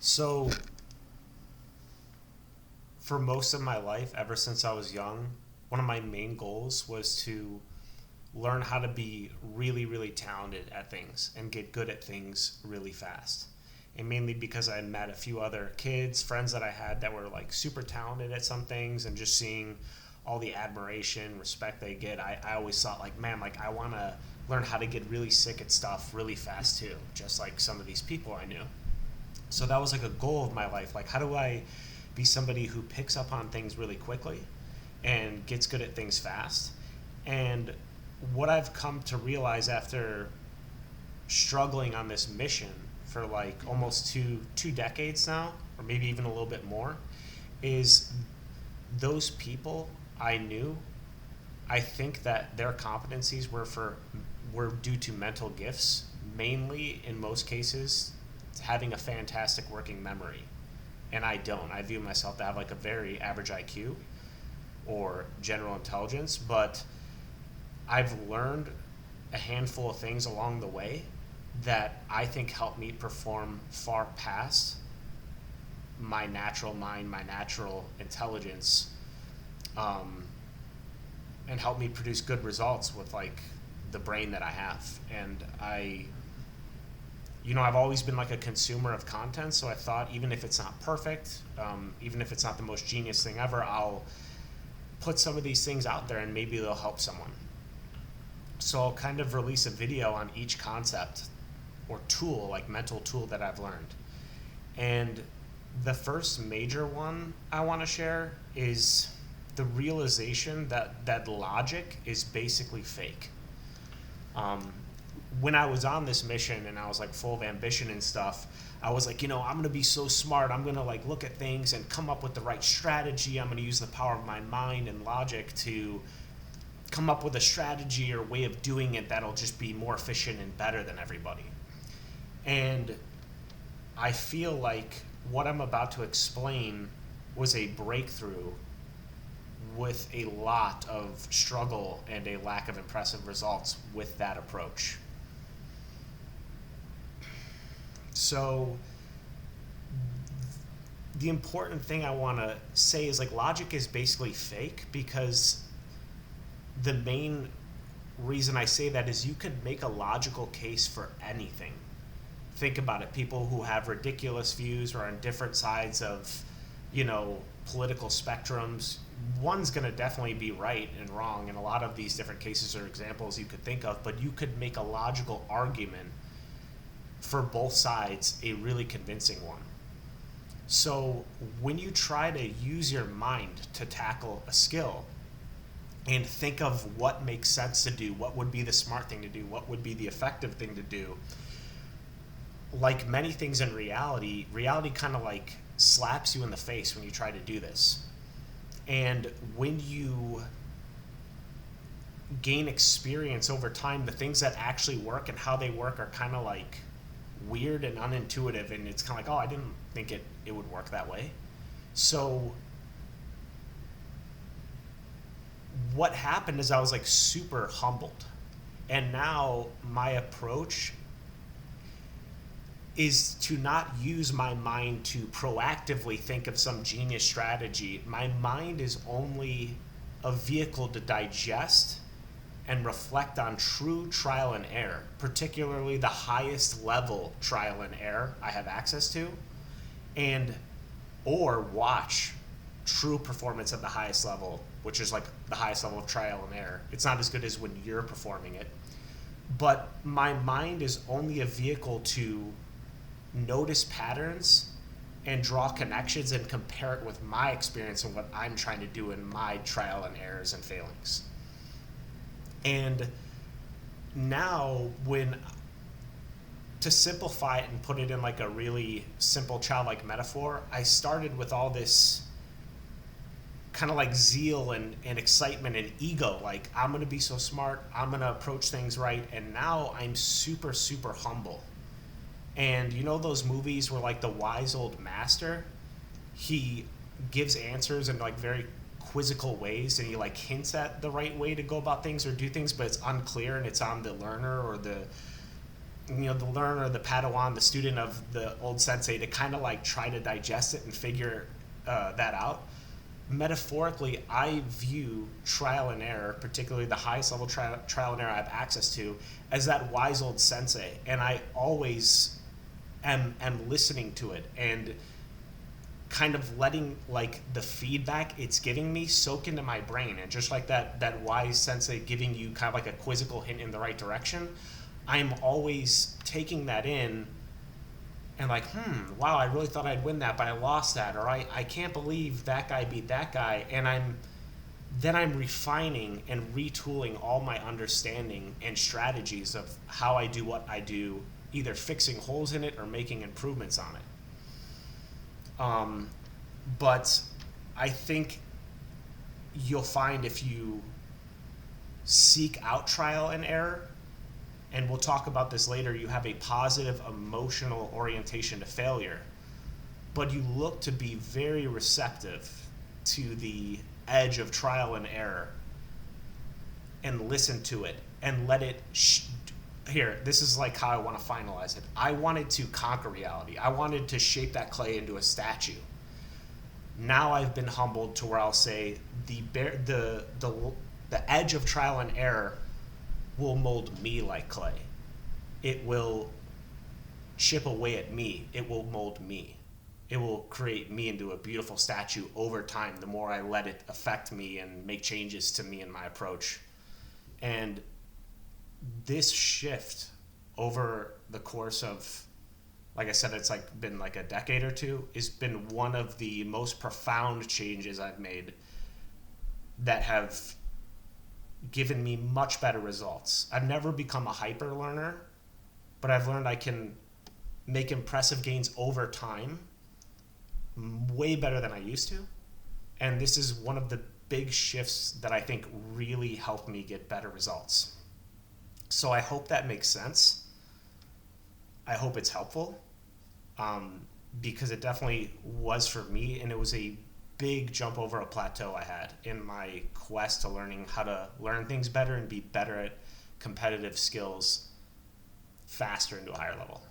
So, for most of my life, ever since I was young, one of my main goals was to learn how to be really, really talented at things and get good at things really fast. And mainly because I met a few other kids, friends that I had that were like super talented at some things, and just seeing all the admiration, respect they get, I always thought, like, man, like, I want to learn how to get really sick at stuff really fast too, just like some of these people I knew. So that was like a goal of my life. Like, how do I be somebody who picks up on things really quickly and gets good at things fast? And what I've come to realize after struggling on this mission for like almost two decades now, or maybe even a little bit more, is those people I knew, I think that their competencies were due to mental gifts, mainly in most cases having a fantastic working memory. And I don't. I view myself to have like a very average IQ or general intelligence, but I've learned a handful of things along the way that I think help me perform far past my natural mind, my natural intelligence, um, and help me produce good results with like the brain that I have. And I've always been like a consumer of content, so I thought even if it's not perfect, even if it's not the most genius thing ever, I'll put some of these things out there and maybe they'll help someone. So I'll kind of release a video on each concept or tool, like mental tool that I've learned. And the first major one I want to share is the realization that logic is basically fake. Um, when I was on this mission and I was like full of ambition and stuff, I was like, I'm gonna be so smart. I'm gonna like look at things and come up with the right strategy. I'm gonna use the power of my mind and logic to come up with a strategy or way of doing it that'll just be more efficient and better than everybody. And I feel like what I'm about to explain was a breakthrough with a lot of struggle and a lack of impressive results with that approach. So the important thing I want to say is like logic is basically fake, because the main reason I say that is you could make a logical case for anything. Think about it. People who have ridiculous views or on different sides of, political spectrums, one's going to definitely be right and wrong. And a lot of these different cases or examples you could think of, but you could make a logical argument for both sides, a really convincing one. So when you try to use your mind to tackle a skill and think of what makes sense to do, what would be the smart thing to do, what would be the effective thing to do, like many things in reality kind of like slaps you in the face when you try to do this. And when you gain experience over time, the things that actually work and how they work are kind of like weird and unintuitive, and it's kind of like, oh, I didn't think it would work that way. So what happened is I was like super humbled, and now my approach is to not use my mind to proactively think of some genius strategy. My mind is only a vehicle to digest and reflect on true trial and error, particularly the highest level trial and error I have access to, and or watch true performance at the highest level, which is like the highest level of trial and error. It's not as good as when you're performing it, but my mind is only a vehicle to notice patterns and draw connections and compare it with my experience and what I'm trying to do in my trial and errors and failings. And now, to simplify it and put it in like a really simple childlike metaphor, I started with all this kind of like zeal and excitement and ego, like I'm going to be so smart, I'm going to approach things right. And now I'm super, super humble. And those movies where like the wise old master, he gives answers in like very quizzical ways, and he like hints at the right way to go about things or do things, but it's unclear and it's on the learner or the learner, the Padawan, the student of the old sensei, to kind of like try to digest it and figure that out. Metaphorically, I view trial and error, particularly the highest level trial and error I have access to, as that wise old sensei, and I always am listening to it and kind of letting like the feedback it's giving me soak into my brain. And just like that wise sensei giving you kind of like a quizzical hint in the right direction, I'm always taking that in and like, wow, I really thought I'd win that, but I lost that, or I can't believe that guy beat that guy. And I'm refining and retooling all my understanding and strategies of how I do what I do, either fixing holes in it or making improvements on it. But I think you'll find if you seek out trial and error, and we'll talk about this later, you have a positive emotional orientation to failure, but you look to be very receptive to the edge of trial and error and listen to it and let it here, this is like how I want to finalize it. I wanted to conquer reality. I wanted to shape that clay into a statue. Now I've been humbled to where I'll say the edge of trial and error will mold me like clay. It will chip away at me. It will mold me. It will create me into a beautiful statue over time, the more I let it affect me and make changes to me and my approach. And this shift over the course of, like I said, it's like been like a decade or two, has been one of the most profound changes I've made that have given me much better results. I've never become a hyper learner, but I've learned I can make impressive gains over time, way better than I used to. And this is one of the big shifts that I think really helped me get better results. So I hope that makes sense. I hope it's helpful, because it definitely was for me, and it was a big jump over a plateau I had in my quest to learning how to learn things better and be better at competitive skills faster into a higher level.